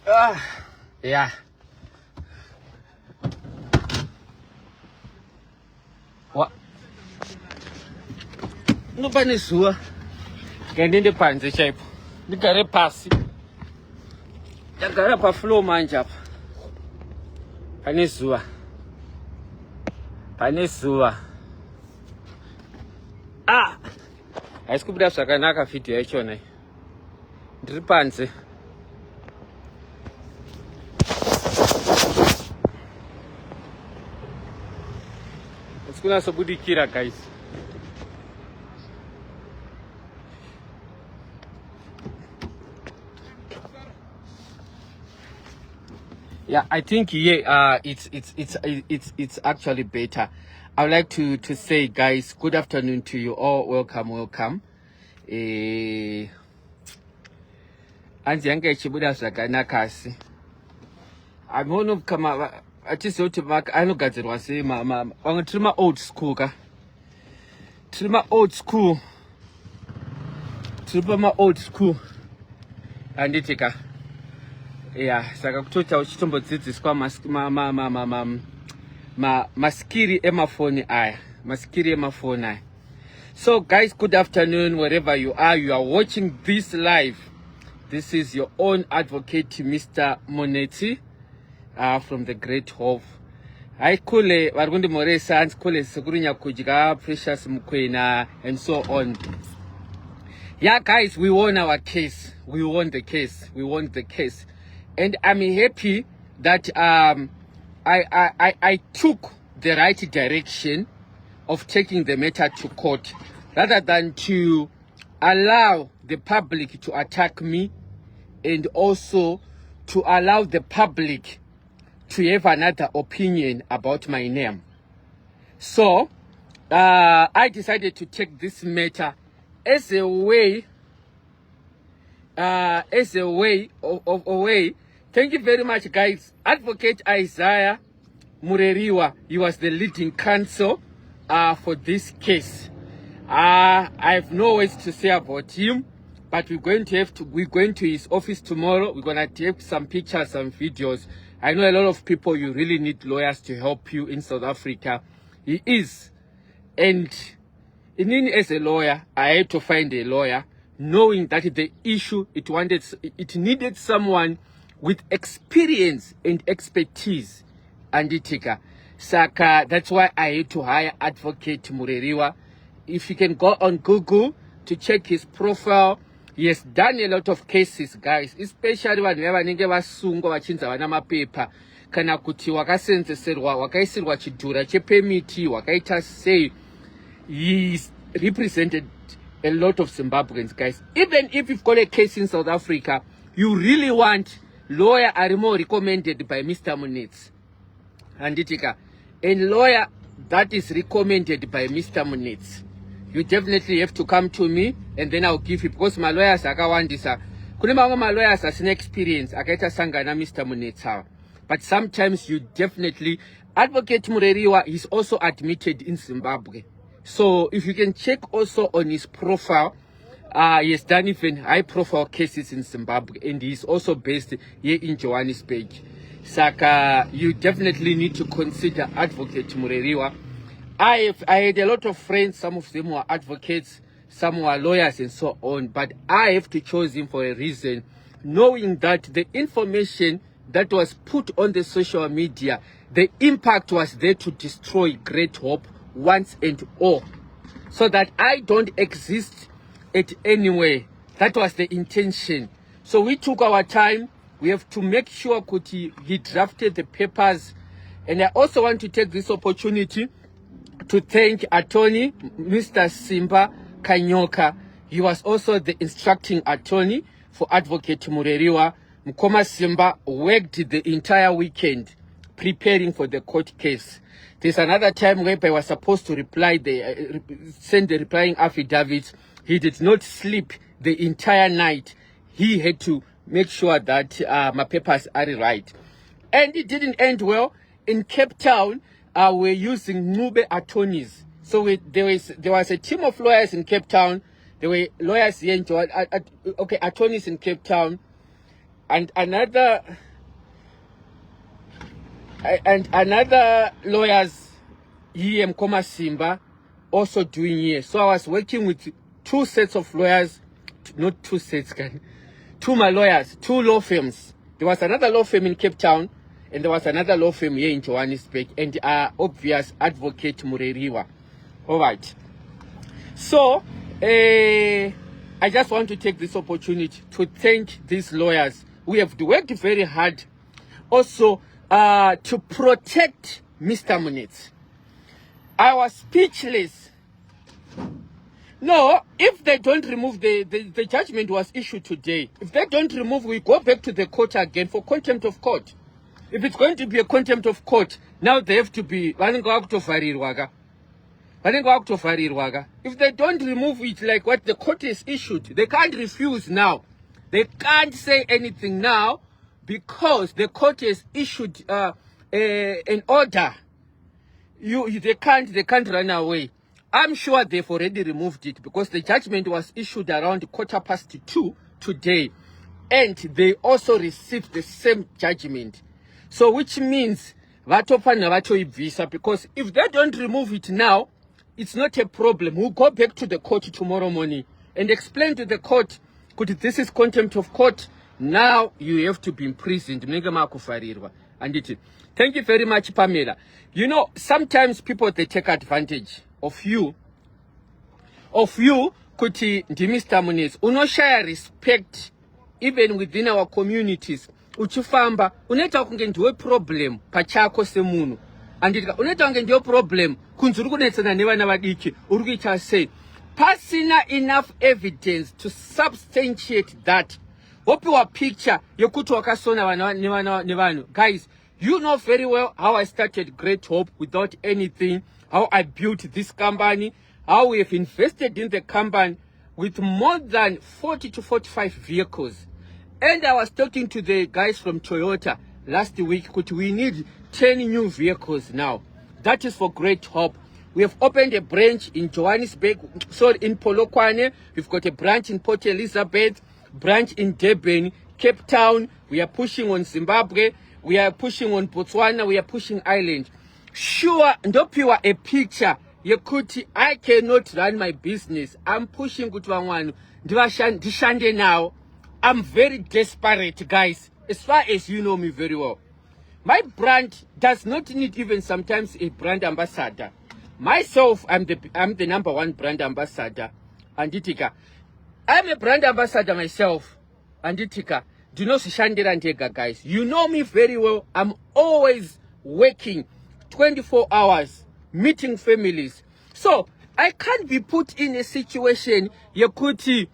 Yeah. What? Nobody sure. Get in the pants, shape. The carry pass. The carry pa flow manjap. Panisua. I scooped up Sakanaka fit your chone. Dripanse. It's gonna so good kira, guys. Yeah, I think it's actually better. I would like to say, guys, good afternoon to you all. Welcome. Anzi yange chibuda sakanakasi. I'm one of kama atiso to mark anogazerwa se mama wangatrima old school ka. Trima old school. Trima old school. Anditika. Yeah, saka kutocha uchitombo dzidziswa maskiri emafoni aya. Maskiri emafoni aya. So guys, good afternoon wherever you are watching this live. This is your own advocate, Mr. Moneti, from the Great Hope. I kule warundi more sans kule segurunya kujiga precious mukwena and so on. Yeah, guys, we won our case. We won the case. And I'm happy that I took the right direction of taking the matter to court rather than to allow the public to attack me and also to allow the public to have another opinion about my name. So I decided to take this matter as a way of a way. Thank you very much, guys. Advocate Isaiah Mureriwa, he was the leading counsel for this case. I have no words to say about him, but we're going to his office tomorrow. We're gonna take some pictures, some videos. I know a lot of people, you really need lawyers to help you in South Africa. He is, and in as a lawyer, I had to find a lawyer, knowing that the issue it needed someone with experience and expertise. Anditika. Saka, that's why I had to hire Advocate Mureriwa. If you can go on Google to check his profile, he has done a lot of cases, guys, especially when vanenge vasungo vachinza vana mapepa kana kuti wakasenzeserwa wakaisirwa chidhura chepemiti wakaita sei. He's represented a lot of Zimbabweans, guys. Even if you've got a case in South Africa, you really want lawyer are more recommended by Mr. Munetsi. Anditika. A lawyer that is recommended by Mr. Munetsi, you definitely have to come to me and then I'll give you, because my lawyers akawandisa. Kunema my lawyers has an experience akaita sangana Mr. Munetsi. But sometimes you definitely, Advocate Mureriwa is also admitted in Zimbabwe. So if you can check also on his profile, he has done even high profile cases in Zimbabwe, and he's also based here in Johannesburg. Saka, you definitely need to consider Advocate Mureriwa. I had a lot of friends, some of them were advocates, some were lawyers and so on, but I have to choose him for a reason, knowing that the information that was put on the social media, the impact was there to destroy Great Hope once and all, so that I don't exist at anywhere. That was the intention. So we took our time. We have to make sure Kuti he drafted the papers. And I also want to take this opportunity to thank attorney Mr. Simba Kanyoka. He was also the instructing attorney for Advocate Mureriwa. Mkoma Simba worked the entire weekend preparing for the court case. There's another time where I was supposed to send the replying affidavits. He did not sleep the entire night. He had to make sure that my papers are right. And it didn't end well. In Cape Town, we're using Nube attorneys. So there was a team of lawyers in Cape Town. There were lawyers here in attorneys in Cape Town. and another lawyers here Mkoma Simba also doing here. So I was working with 2 sets of lawyers, not 2 sets, two my lawyers, 2 law firms. There was another law firm in Cape Town, and there was another law firm here in Johannesburg, and obvious advocate Mureriwa. All right. So I just want to take this opportunity to thank these lawyers who have worked very hard also to protect Mr. Munetsi. I was speechless. No, if they don't remove the judgment was issued today. If they don't remove, we go back to the court again for contempt of court. If it's going to be a contempt of court, now they have to be. If they don't remove it like what the court has issued, they can't refuse now. They can't say anything now because the court has issued an order. They can't run away. I'm sure they've already removed it because the judgment was issued around 2:15 today, and they also received the same judgment. So which means because if they don't remove it now, it's not a problem. We'll go back to the court tomorrow morning and explain to the court, this is contempt of court. Now you have to be imprisoned. And thank you very much, Pamela. You know, sometimes people, they take advantage of you. Kuti Mr. Munetsi. Unoshare respect even within our communities. Uchifamba, uneta kunge ndiwe problem pachako semunu. Andika, uneta kunge ndiwe problem kunzuru kunetsana nevana vadiki. Urukicha say, pasina enough evidence to substantiate that. Opiwa picture yokutu wakasona nevanu. Guys, you know very well how I started Great Hope without anything, how I built this company, how we have invested in the company with more than 40 to 45 vehicles. And I was talking to the guys from Toyota last week, we need 10 new vehicles now. That is for Great Hope. We have opened a branch in Johannesburg, in Polokwane. We've got a branch in Port Elizabeth, branch in Durban, Cape Town. We are pushing on Zimbabwe. We are pushing on Botswana. We are pushing Ireland. Sure, ndopiwa a picture. Yekuti, I cannot run my business. I'm pushing Kutwangwanu. Dishande now. I'm very desperate, guys. As far as you know me very well. My brand does not need even sometimes a brand ambassador. Myself, I'm the #1 brand ambassador. Anditika. I'm a brand ambassador myself. Anditika. Do not Shandera Ntega, guys. You know me very well. I'm always working 24 hours, meeting families. So, I can't be put in a situation, Yakuti,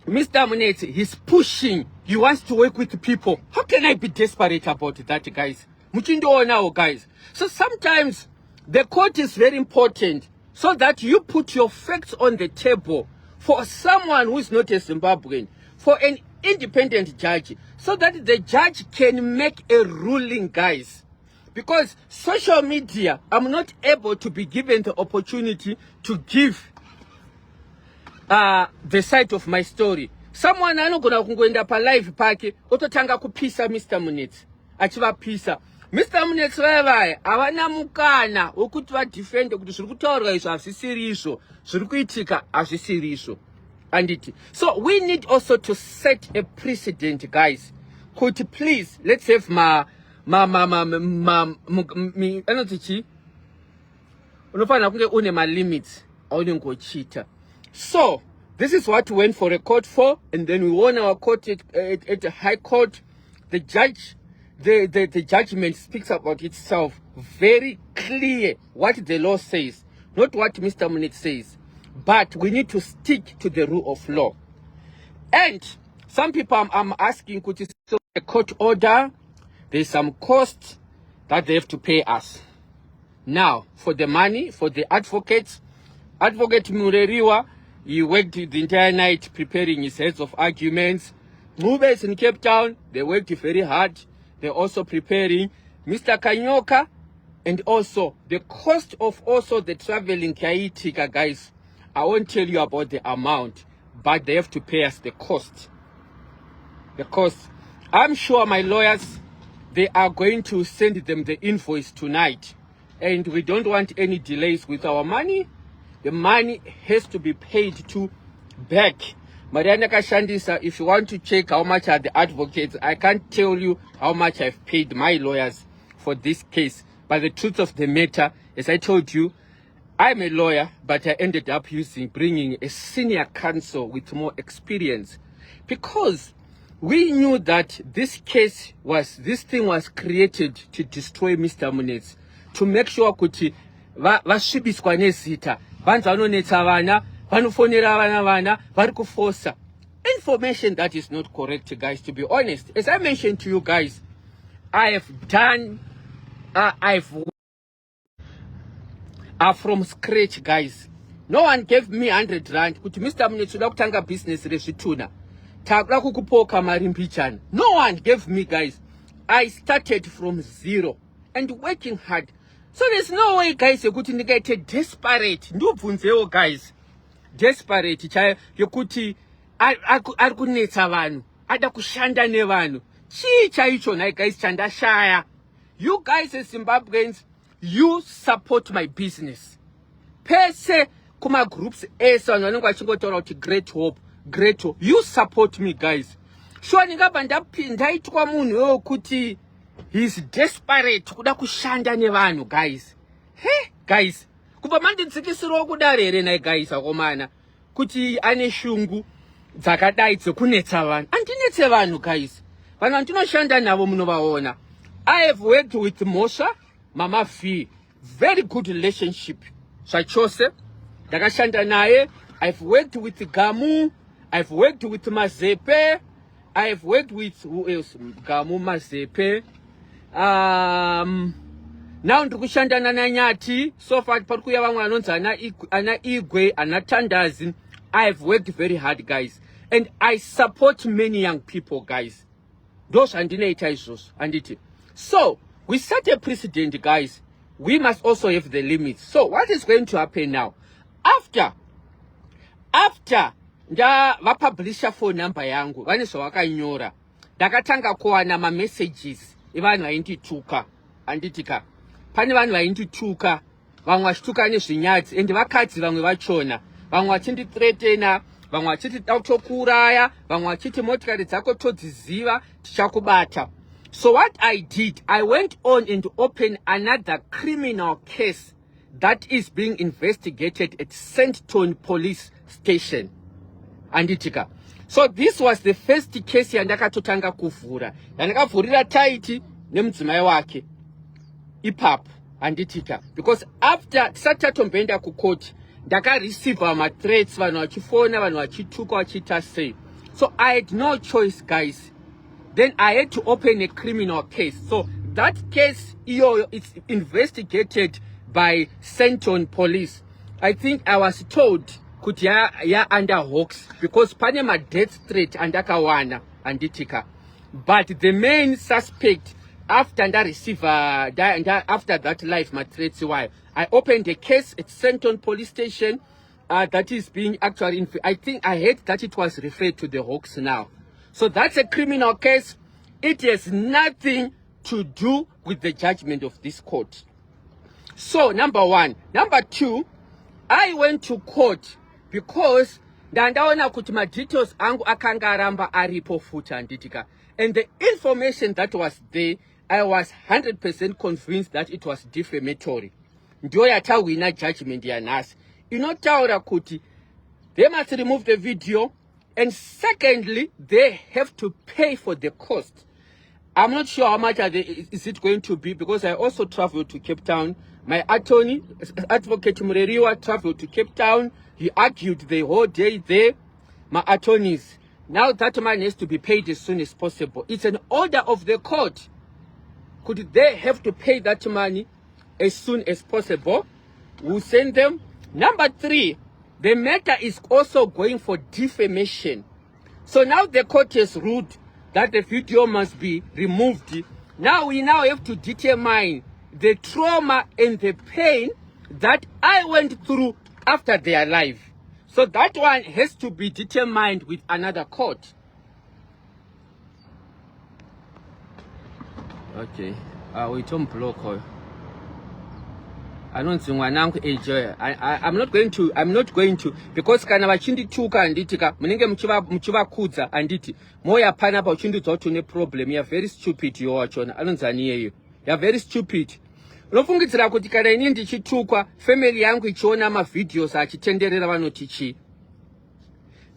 Mr. Munetsi, he's pushing. He wants to work with people. How can I be desperate about that, guys? Muchindo now, guys. So sometimes the court is very important so that you put your facts on the table for someone who is not a Zimbabwean, for an independent judge, so that the judge can make a ruling, guys. Because social media, I'm not able to be given the opportunity to give the side of my story. Someone anogona kungoenda pa live pake ototanga kupisa Mr. Munetsi. Achiva pisa. Mr. Munetsi vaya avana mukana wokuti va defend kuti zviri kutaurwa izvo hazvisiri izvo, zviri kuitika hazvisiri izvo. Anditi. So we need also to set a precedent, guys. Kuti please, let's have yaNaTytie. Unofana kunge une ma limits awunengochita. So, this is what we went for a court for, and then we won our court at the High Court. The judge, the judgment speaks about itself. Very clear what the law says, not what Mr. Munetsi says. But we need to stick to the rule of law. And some people I'm asking, could you still a court order? There's some cost that they have to pay us. Now, for the money, for the advocates, Advocate Mureriwa, he worked the entire night preparing his heads of arguments. Movers in Cape Town, they worked very hard. They're also preparing. Mr. Kanyoka, and also the cost of also the traveling Kaitika, guys. I won't tell you about the amount, but they have to pay us the cost. The cost. I'm sure my lawyers, they are going to send them the invoice tonight. And we don't want any delays with our money. The money has to be paid to back. Mariana Kashandisa, if you want to check how much are the advocates, I can't tell you how much I've paid my lawyers for this case. But the truth of the matter, as I told you, I'm a lawyer, but I ended up bringing a senior counsel with more experience, because we knew that this thing was created to destroy Mr. Munetsi, to make sure kuti vasvibiswa nezita, vanhu vanonetsa vana, vanofonera vana vari kuforsa information that is not correct, guys. To be honest, as I mentioned to you guys, I have done from scratch, guys. No one gave me 100 rand kuti Mr. Munetsi uda kutanga business rezvituna, takuda kukupoka mari mbichana. No one gave me, guys. I started from zero and working hard. So there's no way, guys, yekuti ndikaite desperate ndibvunzewo, guys, desperate chayo yekuti ari kunetsa vanhu, ada kushanda nevanhu. Chii chaicho nai, guys, chandashaya. You guys as Zimbabweans, you support my business. Pese kuma groups ese vanhu vanenge vachingotaura kuti great hope, great hope. You support me, guys. Sure ndingabva ndaitwa munhu wekuti he's desperate kuda kushanda nevanhu, guys. He, guys, kubva mandidzikisirawo kudaro here nai, guys, akomana, kuti ane shungu dzakadai dzekunetsa vanhu. Andinetse vanhu, guys. Vanhu vandinoshanda navo munovaona. I have worked with Mosha, Mama V, very good relationship. Zvachose ndakashanda naye. I've worked with Gamu, I've worked with Mazepe, I've worked with who else? Gamu, Mazepe. Now ndikushanda na NyayaTytie. So far parikuya vamwe vanonzi ana Igwe, ana Tandazi. I've worked very hard, guys, and I support many young people, guys. Those andinoita izvozvo anditi. So we set a precedent, guys. We must also have the limits. So what is going to happen now? After vapublisha phone number yangu, vane zvavakanyora, ndakatanga kuwana messages evanhu vaindituka anditika. Pane vanhu vaindituka, vamwe vachituka nezvinyadzi, ende vakadzi vamwe vachona, vamwe vachindithreatena, vamwe vachiti tokuuraya, vamwe vachiti motikari dzako todziziva tichakubata. So what I did, I went on and opened another criminal case that is being investigated at Senton Police Station. Anditika. So this was the first case yandakatotanga kuvhura. Yandakavhurira Taiti nemudzimai wake ipapo anditika. Because after tisatatomboenda kucourt, ndakareceive my threats, vanhu vachifona, vanhu vachituka, vachita sei. So I had no choice, guys. Then I had to open a criminal case. So that case, it's investigated by Senton Police. I think I was told kuti ya under Hawks, because pane ma death threat andakawana anditika. But the main suspect, after after that life my threats, why I opened a case at Senton Police Station that is being actually, I think I heard that it was referred to the Hawks now. So that's a criminal case. It has nothing to do with the judgment of this court. So number one. Number two, I went to court because ndandaona kuti ma details angu akanga aramba aripo futi anditika. And the information that was there, I was 100% convinced that it was defamatory. Ndio yatawina judgment yanasi. Inotaura kuti they must remove the video. And secondly, they have to pay for the cost. I'm not sure how much is it going to be, because I also traveled to Cape Town. My attorney, Advocate Mureriwa, traveled to Cape Town. He argued the whole day there. My attorneys, now that money has to be paid as soon as possible. It's an order of the court. Could they have to pay that money as soon as possible? We'll send them. Number three, the matter is also going for defamation. So now the court has ruled that the video must be removed. Now we have to determine the trauma and the pain that I went through after their life. So that one has to be determined with another court. Okay. We don't block her. I don't think enjoy. I'm not going to because kana vachindituka anditika munenge muchivakudza anditi moya pana pa uchindudza kuti une problem. You are very stupid you wachona anonzani yeyo. You are very stupid. Unofungidzira kuti kana ini ndichitukwa family yangu ichiona ma videos achitenderera vanoti chi.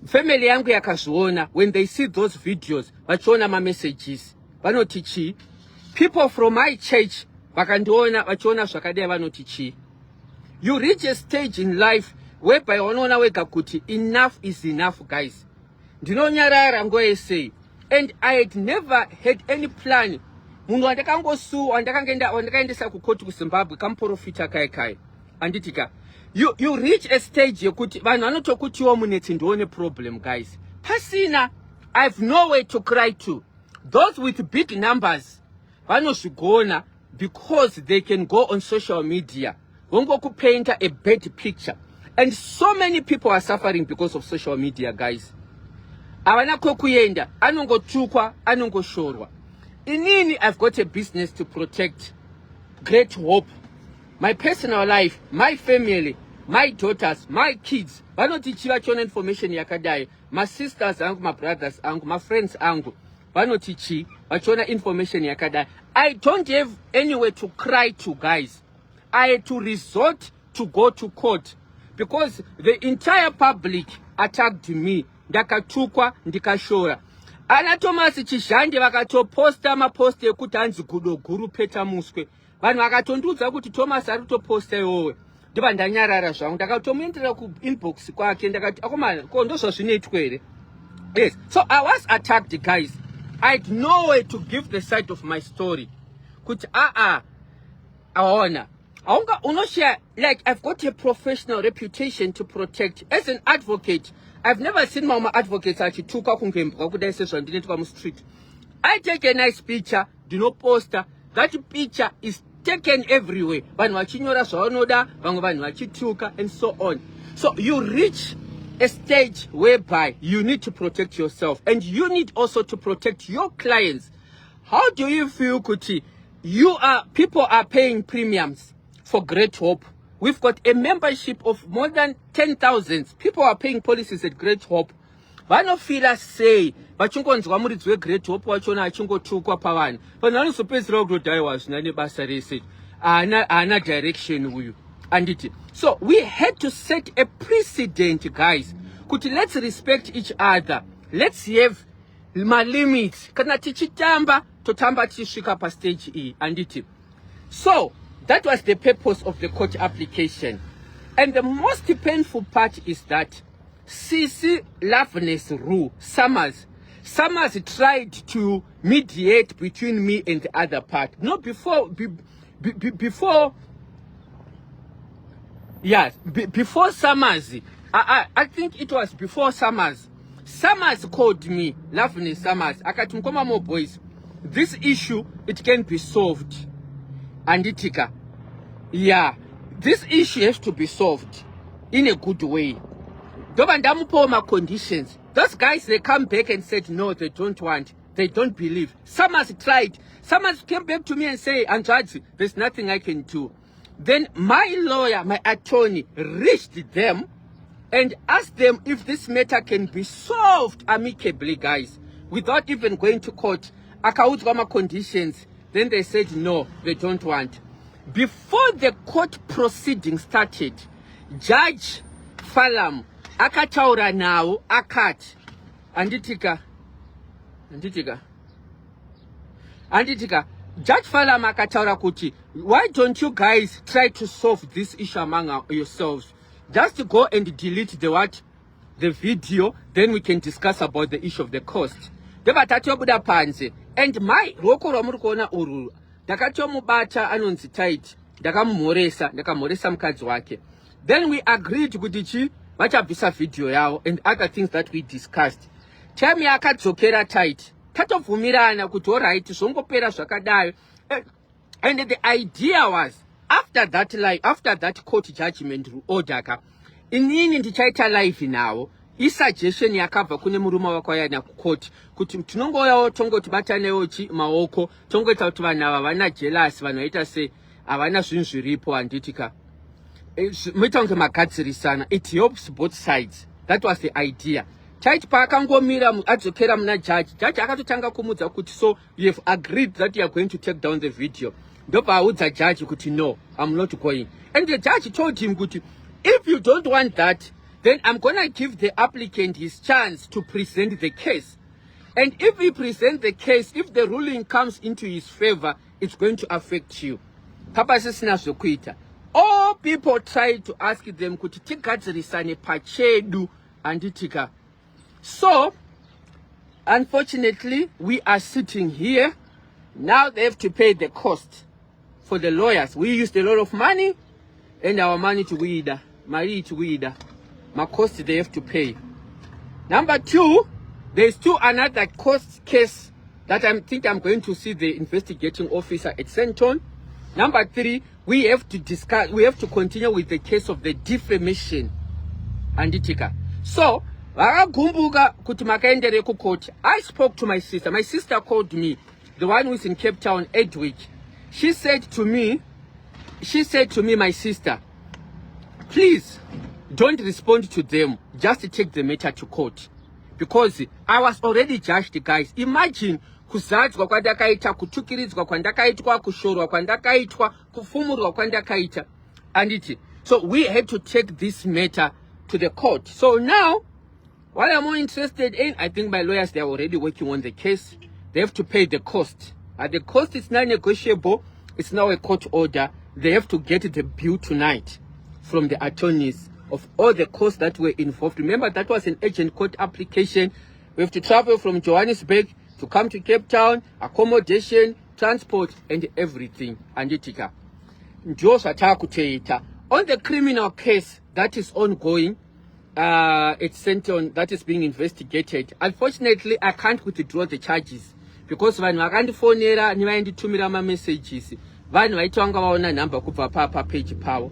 Family yangu yakazviona when they see those videos vachiona ma messages vanoti chi. People from my church vakandiona vachiona zvakadai vanoti chi. You reach a stage in life whereby unoona wega kuti enough is enough, guys. Ndinonyarara ngoese, and I had never had any plan. Munhu wandakangosu wandakaendesa kukoti kuZimbabwe kamprofita kai anditika. You reach a stage yekuti vanhu vanotokutiwo muneti ndione problem, guys. Pasina, I have nowhere to cry to. Those with big numbers vanozvigona because they can go on social media. Wongo ku paint a bad picture. And so many people are suffering because of social media, guys. Avana kokuyenda, anongo chukwa, anongo shorwa. Inini, I've got a business to protect. Great hope. My personal life, my family, my daughters, my kids. Vanotichiva chona information yakadai. My sisters angu, my brothers angu, my friends angu. Vanotichi, vachona information yakadai. I don't have anywhere to cry to, guys. I had to resort to go to court because the entire public attacked me. Ndakatukwa, ndikashora. Ana Thomas Chishande vakatoposta mapost ekuti hanzi gudo guru peta muswe. Vanhu vakatondudza kuti Thomas ari kutoposta iwowe. Ndiba ndanyarara zvangu ndakatomuendera ku inbox kwake ndakati akomana ko ndozvo zvinoitwa ere. Yes, so I was attacked, guys. I had no way to give the side of my story. Kuti aona. Like I've got a professional reputation to protect. As an advocate, I've never seen my advocates achituka kungemba kudai sezvandinoitwa street. I take a nice picture, do not poster. That picture is taken everywhere. Vanhu vachinyora zvavanoda, vamwe vanhu vachituka, and so on. So you reach a stage whereby you need to protect yourself, and you need also to protect your clients. How do you feel, Kuti? People are paying premiums for Great Hope. We've got a membership of more than 10,000. People are paying policies at Great Hope. Vanofila say, vachingonzwa muridzi weGreat Hope wachona achingotukwa pavanhu. Vanhu vanosopedzera kutodaiwa zvina nebasa rese. Haana direction uyu. Anditi. So we had to set a precedent, guys. Kuti let's respect each other. Let's have my limits. Kana tichitamba, totamba tisvika pa stage E. Anditi. So that was the purpose of the court application. And the most painful part is that CC Loveness Rue Summers tried to mediate between me and the other part. No, before Summers. I think it was before Summers. Summers called me, Loveness Summers. Akati mkoma mo boys. This issue, it can be solved. Anditika. Yeah, this issue has to be solved in a good way. My conditions. Those guys, they come back and said, no, they don't want. They don't believe. Summers tried. Summers came back to me and say, yaNaTytie, there's nothing I can do. Then my lawyer, my attorney, reached them and asked them if this matter can be solved amicably, guys, without even going to court. Akaudzwa my conditions. Then they said, no, they don't want. Before the court proceeding started, Judge Falam akataura nawo akati anditika Judge Falam akataura kuti, why don't you guys try to solve this issue among yourselves? Just go and delete the video, then we can discuss about the issue of the cost. Debatatobuda panze. And my roko ramuri kuona ururu ndakatomubata anonzi tight, ndakamuresa mukadzi wake. Then we agreed kuti vachabvisa video yavo and other things that we discussed. Time yakadzokera tight, tatobvumirana kuti alright zvongopera zvakadai. And the idea was, after that court judgment order, inini ndichaita live nawo, isuggestion yakabva kune murume wakauya kucourt kuti tinongoyawo tongoti batanewo maoko tongoita kuti vanhu ava vana jealous vanhu vaita se havana zvinhu zviripo handitika muita kunge magadzirisana. It helps both sides. That was the idea. Taiti paakangomira adzokera muna judge akatotanga kumudza kuti so you have agreed that you are going to take down the video. Ndobva audza judge kuti no, I'm not going. And the judge told him kuti if you don't want that, then I'm gonna give the applicant his chance to present the case. And if he presents the case, if the ruling comes into his favor, it's going to affect you. Papasisina zvokuita. All people tried to ask them kuti tigadzirisane pachedu anditika. So, unfortunately, we are sitting here. Now they have to pay the cost for the lawyers. We used a lot of money and our money to weida. Money to weida. My cost they have to pay. Number two, there's still another cost case that I think I'm going to see the investigating officer at Senton. Number three, we have to continue with the case of the defamation anditika. So vakagumbuka kuti makaendere kucourt. I spoke to my sister. My sister called me, the one who is in Cape Town, Edwick. She said to me, my sister, please don't respond to them, just take the matter to court. Because I was already judged, guys. Imagine kuzadzwa kwandakaita, kutukiridzwa kwandakaitwa, kushorwa kwandakaitwa, kufumurwa kwandakaita. So we had to take this matter to the court. So now, what I'm more interested in, I think my lawyers, they are already working on the case. They have to pay the cost. The cost is not negotiable. It's now a court order. They have to get the bill tonight from the attorneys of all the costs that were involved. Remember, that was an urgent court application. We have to travel from Johannesburg to come to Cape Town, accommodation, transport, and everything. Anditika. On the criminal case that is ongoing, it's sent on, that is being investigated. Unfortunately, I can't withdraw the charges because when I can't phone era, nivaenditumira ma messages. Vanhu vaitanga vaona number kubva papa page power.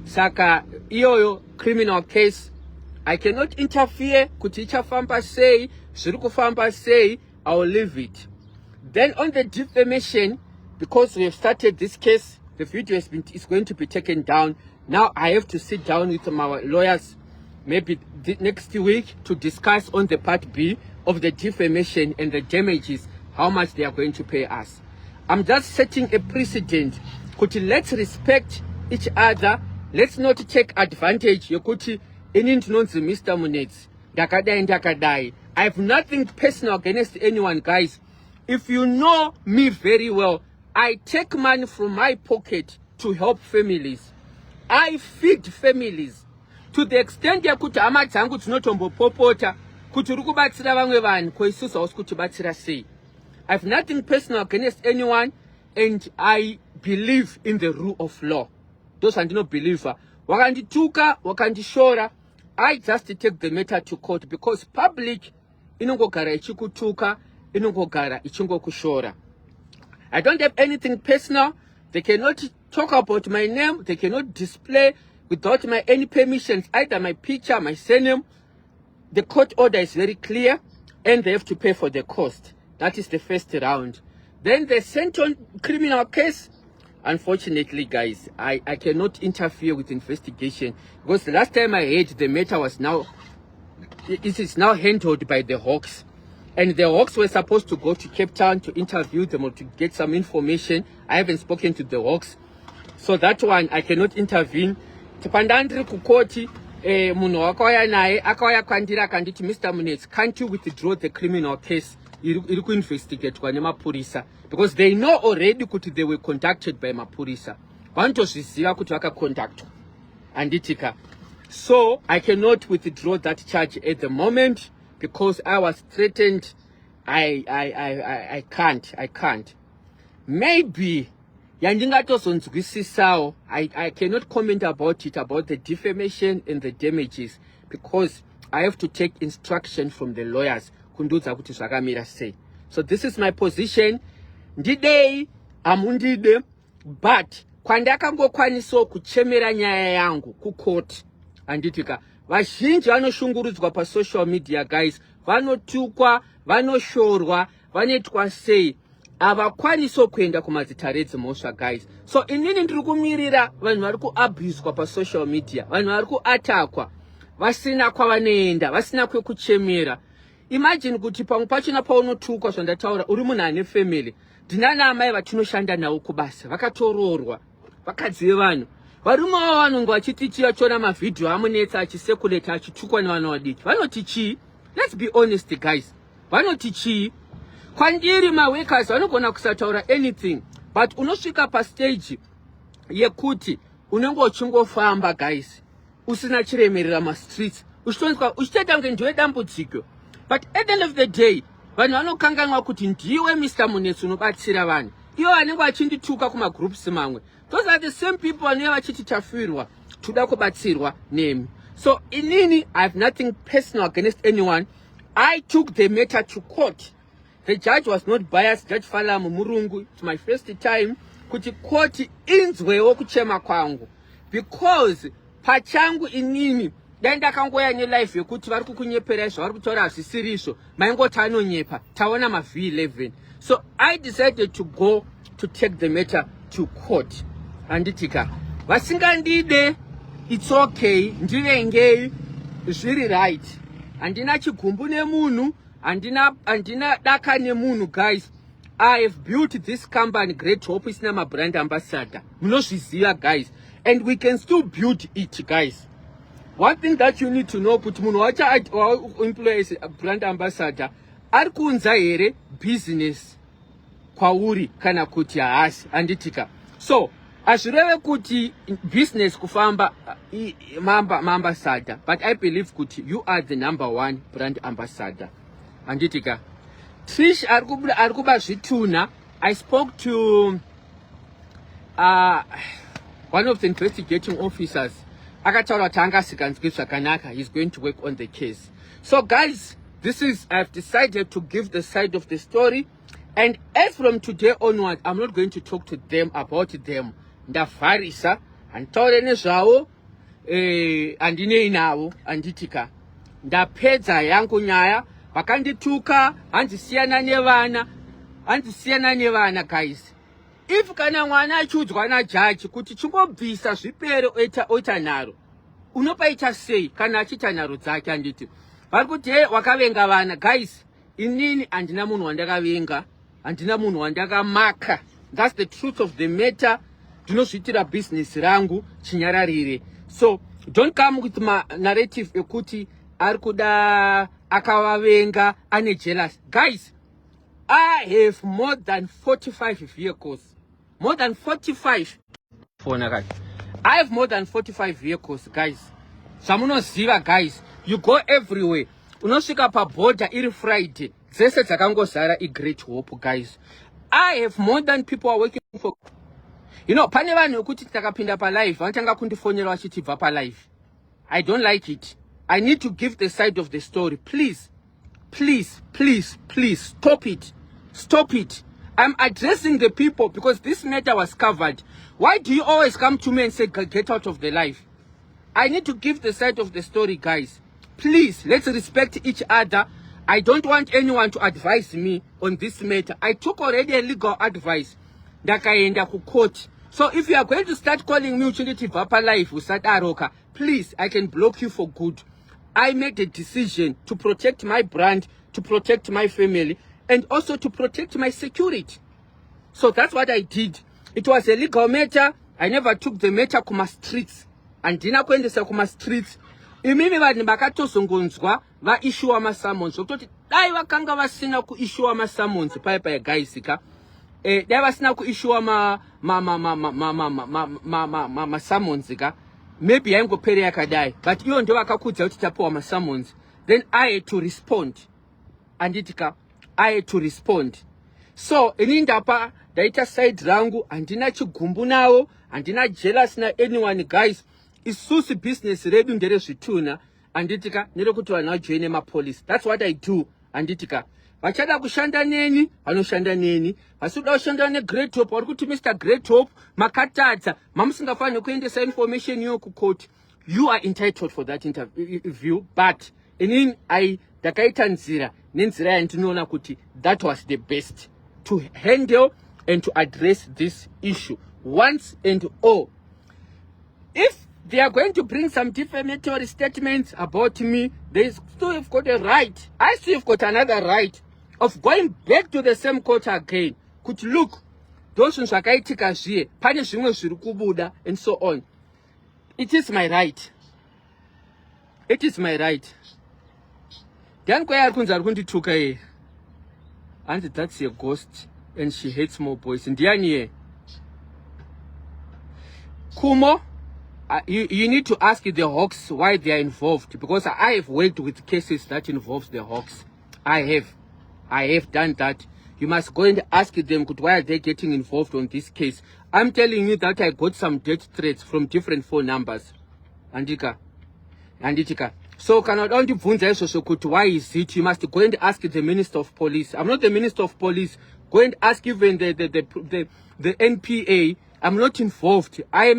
Saka iyoyo criminal case, I cannot interfere. Kuti ichafamba sei, zviri kufamba sei, I will leave it. Then on the defamation, because we have started this case, the video is going to be taken down. Now I have to sit down with my lawyers maybe next week to discuss on the part B of the defamation and the damages, how much they are going to pay us. I'm just setting a precedent. Kuti, let's respect each other. Let's not take advantage. Yokuti, Mr. Munetz, Dakadai. I have nothing personal against anyone, guys. If you know me very well, I take money from my pocket to help families. I feed families. To the extent yakuti hama dzangu dzinotombopopota kuti uri kubatsira vamwe vanhu ko isusu hausi kutibatsira sei. I have nothing personal against anyone, and I believe in the rule of law. Those are no believer. Wakandituka, wakandishora. I just take the matter to court because public inongogara ichikutuka, inongogara ichingokushora. I don't have anything personal. They cannot talk about my name. They cannot display without my any permissions, either my picture, my surname. The court order is very clear, and they have to pay for the cost. That is the first round. Then the Senton criminal case, unfortunately, guys, I cannot interfere with investigation because the last time I heard the matter was now, it is now handled by the Hawks. And the Hawks were supposed to go to Cape Town to interview them or to get some information. I haven't spoken to the Hawks. So that one, I cannot intervene. Tipandandri kukoti, munhu wakauya naye, akauya kwandira akanditi, Mr. Munetz, can't you withdraw the criminal case? Iri kuinvestigate kwa nemapurisa. Because they know already kuti they were conducted by mapurisa. Vanotozviziva kuti vakaconductwa. Anditika. So, I cannot withdraw that charge at the moment because I was threatened. I can't. Maybe yandingatozonzwisisawo, I cannot comment about it, about the defamation and the damages, because I have to take instruction from the lawyers. Kunduza kuti zvakamira sei. So this is my position. Ndidei amundide, but kwandakangokwanisa kuchemera nyaya yangu ku court anditika vazhinji vanoshungurudzwa pasocial media guys, vanotukwa, vanoshorwa, vanoitwa sei, havakwaniso kuenda kumadzitare dzimhosva guys. So inini ndiri kumirira vanhu vari kuabhuswa pasocial media, vanhu vari kuatakwa vasina kwavanoenda, vasina kwekuchemera. Imagine kuti pamwe pachona paunotukwa zvandataura uri munhu ane family. Ndinana amai vatinoshanda navo kubasa vakatororwa, vakadzi vevanhu. Varume vavo vanonge vachiti vachiona mavhidhiyo amunetsa achisekuleta achitukwa nevana vadiki. Vanoti chii? Let's be honest guys. Vanoti chii? Kwandiri maworkers vanogona kusataura anything, but unosvika pastage yekuti unenge uchingofamba guys, usina chiremerera mastreets, uchitoita kunge ndiwe dambudziko. But at the end of the day, vanhu vanokanganwa kuti ndiwe Mr. Munetsi unobatsira vanhu. Ivo vanenge vachindituka kumagroups mamwe. Those are the same people vanenge vachiti tafirwa, toda kubatsirwa nemi. So inini, I have nothing personal against anyone. I took the matter to court. The judge was not biased. Judge Falamu Murungu, it's my first time kuti court inzwewo kuchema kwangu, because pachangu inini ndakangoya nelife yekuti vari kukunyepera izvo vari kutaura hazvisirizvo, maingoti anonyepa, taona ma-V11. So I decided to go to take the matter to court. Anditika vasingandide, it's okay, ndivengei, zviri right. Andina chigumbu nemunhu, andina daka nemunhu guys. I have built this company, Great Hope, is my brand ambassador. Munozviziva guys, and we can still build it guys. One thing that you need to know, kuti munhu wacha employees brand ambassador ari kuunza here business kwauri kana kuti haasi. Anditika so azvireve kuti business kufamba ambassador, but I believe kuti you are the #1 brand ambassador. Anditika Trish arikuba zvituna. I spoke to one of the investigating officers. Akataura kuti angasikanzwi zvakanaka, he's going to work on the case. So guys, this is, I've decided to give the side of the story, and as from today onward, I'm not going to talk to them about them. Ndavharisa anditaure nezvavo andinei navo. Anditika ndapedza yangu nyaya. Vakandituka handisiyana nevana guys. If kana mwana achiudzwa najaji kuti chingobvisa zvipere oita nharo, unopaita sei kana achiita nharo dzake? Anditi vari kuti wakavenga vana guys. Inini handina munhu wandakavenga, handina munhu wandakamaka. That's the truth of the matter. Ndinozviitira business rangu chinyararire. So don't come with my narrative ekuti ari kuda akavavenga ane jealous. Guys, I have more than 45 vehicles. More than 45. I have more than 45 vehicles, guys. Zvamunoziva guys, you go everywhere. Unosvika paborder iri Friday, dzese dzakangozara iGreat Hope guys. I have more than people are working for. You know, pane vanhu kuti takapinda pa live vanotanga kundifonera vachitibva pa live. I don't like it. I need to give the side of the story. Please, please, please, please, stop it. Stop it. I'm addressing the people because this matter was covered. Why do you always come to me and say, get out of the life? I need to give the side of the story, guys. Please, let's respect each other. I don't want anyone to advise me on this matter. I took already a legal advice. Ndakaenda ku court. So if you are going to start calling me uchinditi vapa life usataroka, please, I can block you for good. I made a decision to protect my brand, to protect my family, and also to protect my security. So that's what I did. It was a legal matter. I never took the matter kuma streets. Andina kuendesa kuma streets. Imimi vanhu vakatozongonzwa va issue ama summons. Kutoti dai vakanga vasina ku issue ama summons paya guys ka. Dai vasina ku issue ama summons ka. Maybe I'm going to pay yakadai, but you don't wakakudza kuti tapuwa ma summons. Then I had to respond. Anditika, I had to respond. So inindapa daita side rangu andina chigumbu nawo, andina jealous na anyone guys. Isusi business redu ndere zvituna. Anditika nerekuti vanhu vajoine ma police. That's what I do. Anditika vachada kushanda neni vanoshanda neni, vasuda kushanda neGreat Hope vari kuti Mr. Great Hope makatadza mamusingafaniri kuendesa information yo ku court. you are entitled for that interview, but in I ndakaita nzira nenzira yandinoona kuti that was the best to handle and to address this issue once and all. If they are going to bring some defamatory statements about me, they still have got a right. I still have got another right of going back to the same court again. Could look, those ones are pane zvimwe zviri kubuda and so on. It is my right. It is my right. Then and that's a ghost and she hates more boys. And Kumo, you need to ask the Hawks why they are involved, because I have worked with cases that involves the Hawks. I have done that. You must go and ask them why are they getting involved on this case. I'm telling you that I got some death threats from different phone numbers. Anditika. So cannot only why is it? You must go and ask the Minister of Police. I'm not the Minister of Police. Go and ask even the NPA. I'm not involved. I'm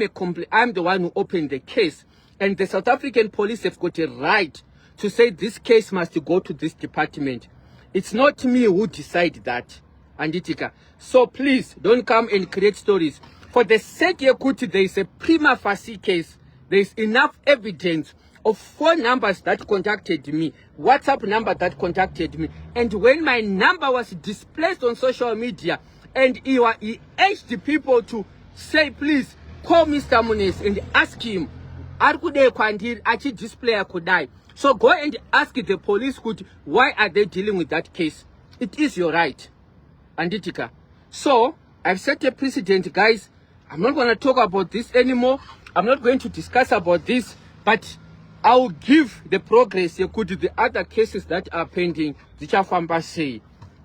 the one who opened the case. And the South African police have got a right to say this case must go to this department. It's not me who decide that. Anditika. So please don't come and create stories. For the sake of Kuti, there is a prima facie case. There is enough evidence of phone numbers that contacted me, WhatsApp number that contacted me. And when my number was displayed on social media, and he urged the people to say, please call Mr. Muniz and ask him, display could die. So go and ask the police, why are they dealing with that case? It is your right. Anditika. So I've set a precedent, guys. I'm not going to talk about this anymore. I'm not going to discuss about this, but I will give the progress to the other cases that are pending.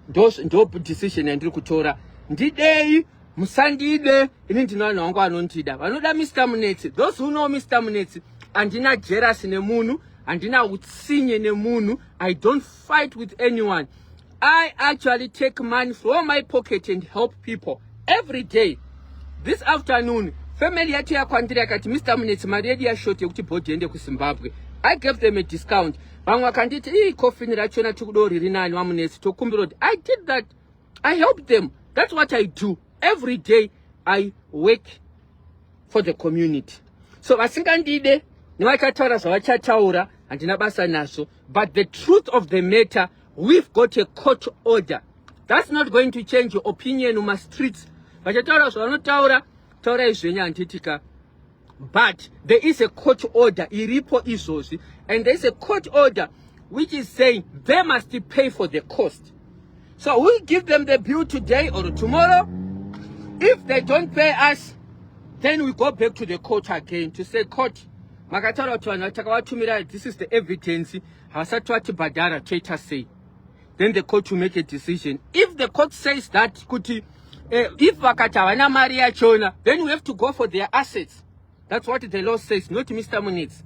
Those decision and kutora. Ndidei musandide inindinana wangu anontida. Vanoda Mr. Munetsi. Those who know Mr. Munetsi, andina jealous nemunu, andina utsinye nemunu. I don't fight with anyone. I actually take money from my pocket and help people every day. This afternoon, family yatu ya kwandira kati Mr. Munetsi maredi ya shoti ya kuti bodi ende ku Zimbabwe. I gave them a discount. Bangwa kanditi coffee nirachona tukudori rinani wa Munetsi tokumbirodi. I did that. I helped them. That's what I do. Every day I work for the community. So vasingandide niwachataura zvavachataura handina basa naso. But the truth of the matter, we've got a court order. That's not going to change your opinion on my streets. Vachataura zvavanotaura taura izvenya antitika. But there is a court order, iripo izozi, and there is a court order which is saying they must pay for the cost. So we give them the bill today or tomorrow. If they don't pay us, then we go back to the court again to say, court, this is the evidence. Then the court will make a decision. If the court says that, if Vakatawana Maria Chona, then we have to go for their assets. That's what the law says, not Mr. Muniz.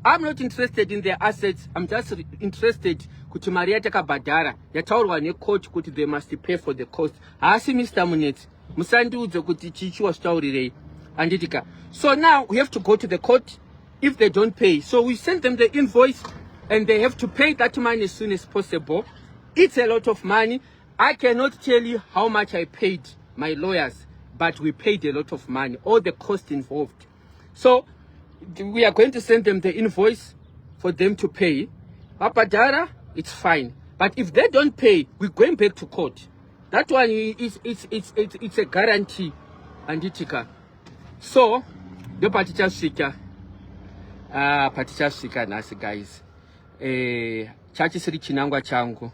I'm not interested in their assets. I'm just interested kuti Maria Taka Badara. Yataurwa ne court kuti they must pay for the cost. Asi Mr. Muniz. Musanduze kuti chichi was taurirei. Anditika. So now we have to go to the court if they don't pay. So we send them the invoice and they have to pay that money as soon as possible. It's a lot of money. I cannot tell you how much I paid my lawyers, but we paid a lot of money, all the costs involved. So we are going to send them the invoice for them to pay. Papadara, it's fine. But if they don't pay, we're going back to court. That one it's a guarantee. Anditika. So the paticha nasi guys. Chachi chinangwa changu.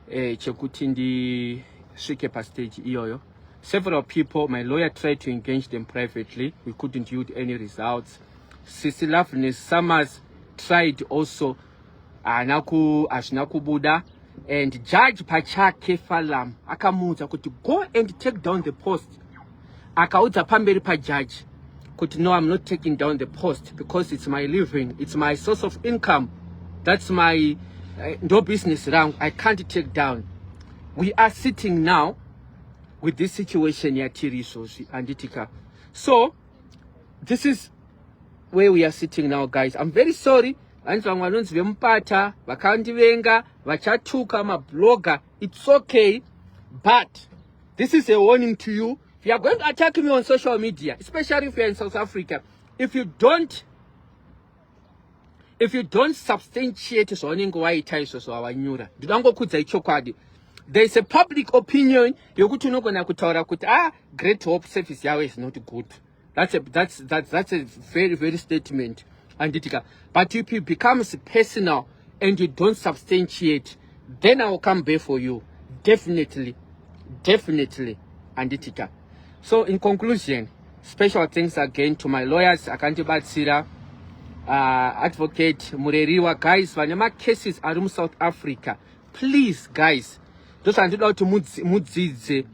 Chekuti ndi swike pa stage iyoyo. Several people, my lawyer tried to engage them privately. We couldn't yield any results. Sisi Loveness Summers tried also. Ashnaku Buddha. And Judge Pachake Falam akamuza kuti go and take down the post. Akauza pamberi pa judge kuti no, I'm not taking down the post because it's my living, it's my source of income. That's my no business rank. I can't take down. We are sitting now with this situation here, Tirisosi and Itika. So this is where we are sitting now, guys. I'm very sorry. Blogger. It's okay, but this is a warning to you. If you are going to attack me on social media, especially if you're in South Africa, if you don't substantiate there is a public opinion Great Hope service is not good. That's a very, very statement. But if it becomes personal and you don't substantiate, then I will come back for you. Definitely. So in conclusion, special thanks again to my lawyers, Akanti Batsira, Advocate Mureriwa. Guys, whenever cases are in South Africa, please, guys, those are not to mudzize,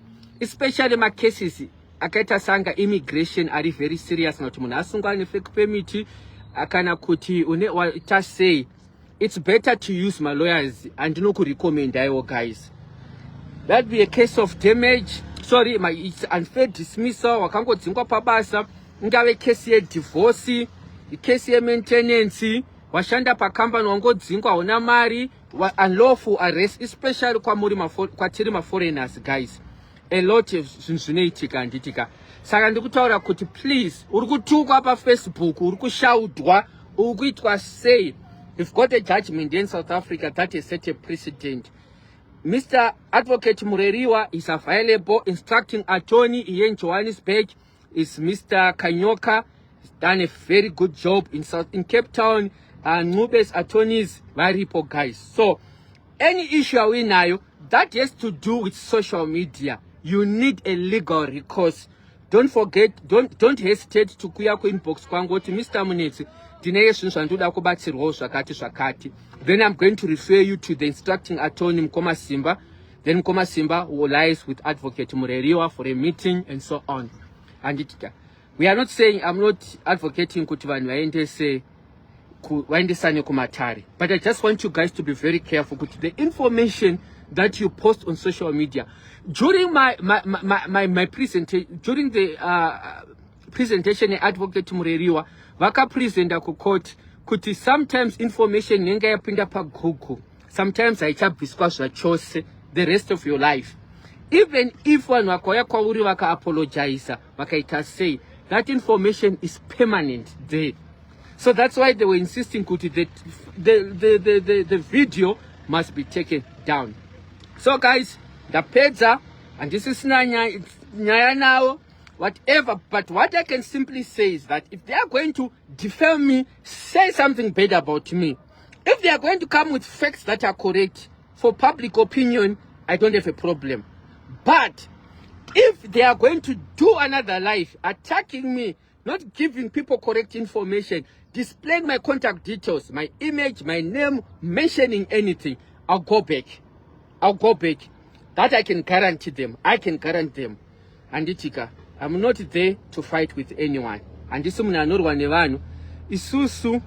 especially my cases. Akaita sanga immigration are very serious. Not munasungwa ne fake permit. Akana kuti une wa just say it's better to use my lawyers and no could recommend guys. That be a case of damage. Sorry, it's unfair dismissal. Wakango dzingwa pabasa. Ngawe case ye divorce, case ye maintenance. Washanda pa company wango dzingwa ona mari, unlawful arrest, especially kwa tiri foreigners, guys. A lot of zvinzvineitika handitika. Saka ndikutaura kuti please, uri kutukwa pa Facebook, uri kushaudwa, uri kuitwa say. We've got a judgment in South Africa that has set a precedent. Mr. Advocate Mureriwa is available. Instructing attorney here in Johannesburg is Mr. Kanyoka. He's done a very good job in Cape Town. And Nube's attorneys, very poor guys. So, any issue we now that has to do with social media, you need a legal recourse. Don't forget, don't hesitate to kuya ku inbox kwangu to Mr. Munetsi. Then I'm going to refer you to the instructing attorney Mkoma Simba. Then Mkoma Simba will liaise with Advocate Mureriwa for a meeting and so on. And we are not saying, I'm not advocating Kutuvani Waende say Kumatari. But I just want you guys to be very careful with the information that you post on social media. During my presentation, during the presentation, Advocate Mureriwa Vaka presenter ku court kuti sometimes information nenga yapinda pa Google, sometimes haichabviswa zvachose the rest of your life. Even if one wakoya kwauri vaka apologize, vakaita say that information is permanent there. So that's why they were insisting kuti the video must be taken down. So guys, the pedza, and this is Nyaya now. Whatever, but what I can simply say is that if they are going to defame me, say something bad about me. If they are going to come with facts that are correct for public opinion, I don't have a problem. But if they are going to do another life, attacking me, not giving people correct information, displaying my contact details, my image, my name, mentioning anything, I'll go back. That I can guarantee them. And Itika, I'm not there to fight with anyone. And this is not isusu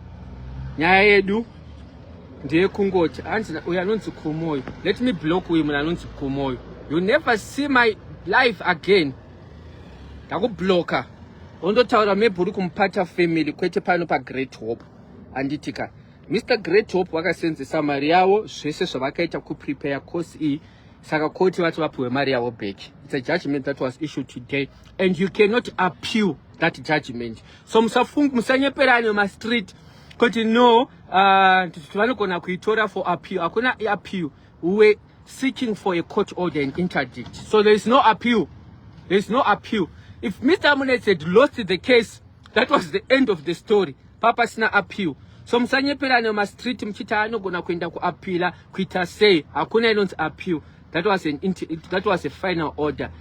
nyaya yedu ndiye kungoti uyanonzi kumoyo. Let me block you munanonzi kumoyo. You never see my life again. Ndakublocker. Ondotaura maybe uri kumpata family kwete pano pa Great Hope. Anditika Mr. Great Hope wakasenzesa mari yawo zvese zvavakaita kuprepare course iyi. Saka koti vati vapiwe mari yavo back. It's a judgment that was issued today, and you cannot appeal that judgment. So musanyeperane ma street kuti no vanogona kuitora for appeal. Hakuna appeal. We were seeking for a court order and interdict. So there is no appeal. If Mr. Munetsi had lost the case, that was the end of the story. Papa sina appeal. So musanyeperane ma street mchita anogona kuenda ku appeala kuita say hakuna inonzi appeal. That was a final order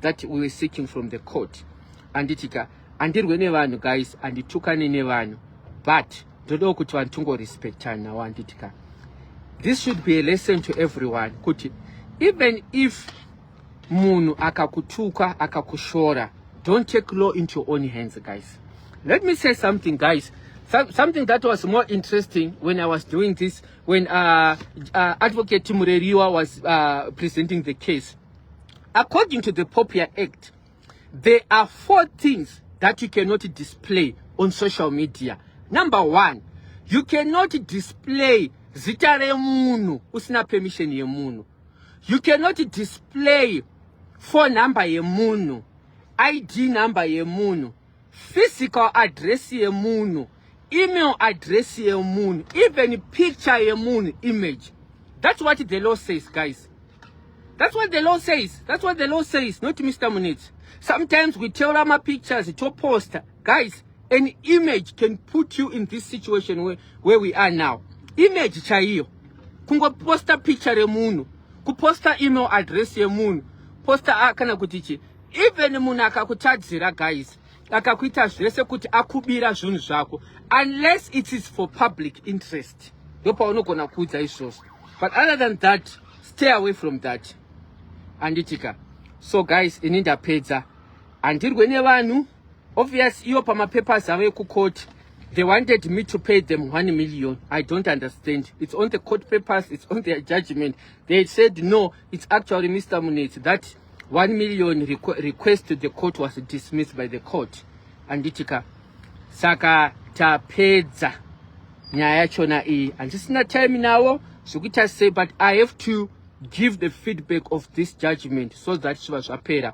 that we were seeking from the court. Anditika, andirwe nevanhu guys, anditukane nevanhu. But ndodo kuti vanhu tungo respectana wanditika. This should be a lesson to everyone. Kuti even if munhu akakutuka akakushora, don't take law into your own hands, guys. Let me say something, guys. Something that was more interesting when I was doing this, when Advocate Mureriwa was presenting the case. According to the POPIA Act, there are 4 things that you cannot display on social media. Number one, you cannot display zita remunhu usina permission yemunhu. You cannot display phone number yemunhu, ID number yemunhu, physical address yemunhu, email address yemunhu, even picture yemunhu image. That's what the law says, guys. That's what the law says. That's what the law says, not Mr. Munetsi. Sometimes we tell them pictures to post. Guys, an image can put you in this situation where we are now. Image chaiyo. Kungo posta picture yemunhu, kuposta email address yemunhu, posta akana kutichi. Even munhu akakutadzira, guys, akakuita zvese kuti akubira zvinhu zvako, unless it is for public interest. Ndopa unogona kuudza izvozvo. But other than that, stay away from that. Anditika. So guys, ininda pedza. Andirwe nevanhu, obvious iyo pamapapers ave kucourt. They wanted me to pay them 1 million. I don't understand. It's on the court papers, it's on their judgment. They said no, it's actually Mr. Munetsi. That 1 million request to the court was dismissed by the court. Anditika. Saka tapedza nyaya chona iyi. Andisina time now, so we just say, but I have to give the feedback of this judgment so that she was apera.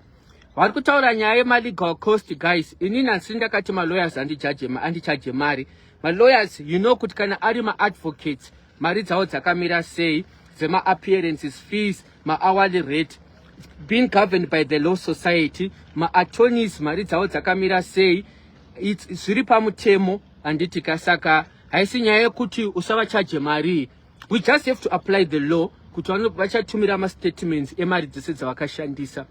Vari kutaura nyaya yema legal cost, guys. Inini ndakati ma lawyers andichaje mari. Ma lawyers, you know, kuti kana ari ma advocates, mari dzavo dzakamira sei, dzema appearances, fees, ma hourly rate, being governed by the law society, ma attorneys, mari dzavo dzakamira sei, zviri pamutemo. Anditika. Saka haisi nyaya yekuti usavachaje mari. We just have to apply the law kuti vachatumira ma statements emari dzese dzavakashandisa.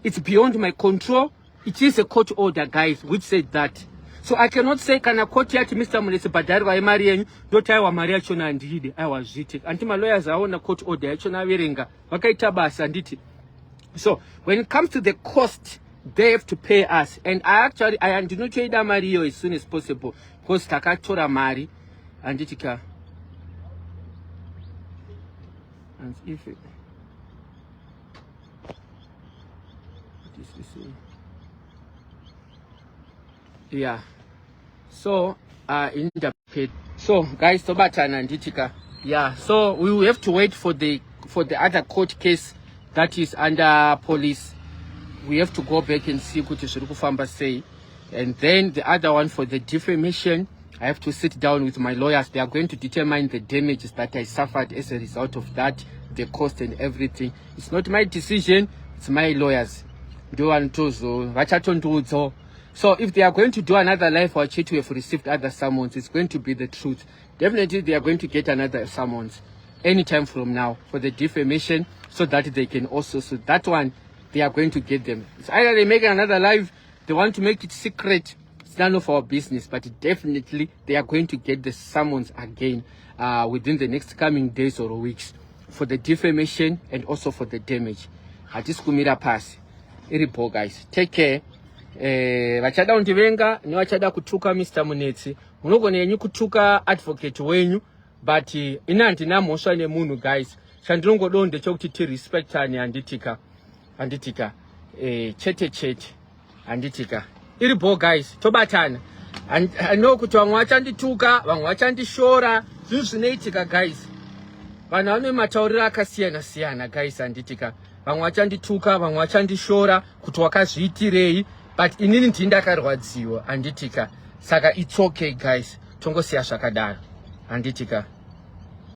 It's beyond my control. It is a court order, guys, which said that. So I cannot say, kana court yati Mr. Munetsi badari wa emari yenyu, dotaiwa mari yachona andide, aiwa zvite. Anti ma lawyers aona court order yachona verenga, wakaita basa anditi. So when it comes to the cost, they have to pay us. And I ndinochoida mari yo as soon as possible. Because takatora mari, anditika. And if it, yeah, so in the pit. So guys, tobatana nditika. Yeah, so we will have to wait for the other court case that is under police. We have to go back and see what Shurukufamba say. And then the other one for the defamation, I have to sit down with my lawyers. They are going to determine the damages that I suffered as a result of that, the cost and everything. It's not my decision, it's my lawyers. So if they are going to do another live watch, to have received other summons, it's going to be the truth. Definitely they are going to get another summons anytime from now for the defamation, so that they can also, so that one they are going to get them. It's either they make another live, they want to make it secret, it's none of our business, but definitely they are going to get the summons again within the next coming days or weeks for the defamation and also for the damage. Hatiskumira pass. Iripo, guys. Take care. Vachada undivenga ni vachada kutuka Mr. Munetsi. Unogone yenyu kutuka advocate wenyu, but inanti na moswa ne munu, guys. Chandrongo donde chokuti respect ani anditika. Chete anditika. Iripo, guys. Tobatana. And I know kuti vamwe vachandituka, vamwe vachandishora, zvinhu zvinoitika, guys. Vanhu vane matauriro akasiyana, guys, anditika. Vamwe vachandituka, vamwe vachandishora kuti wakazviitirei, but inini ndakarwadziwa, anditika. Saka it's okay, guys. Tongosiya zvakadaro, anditika.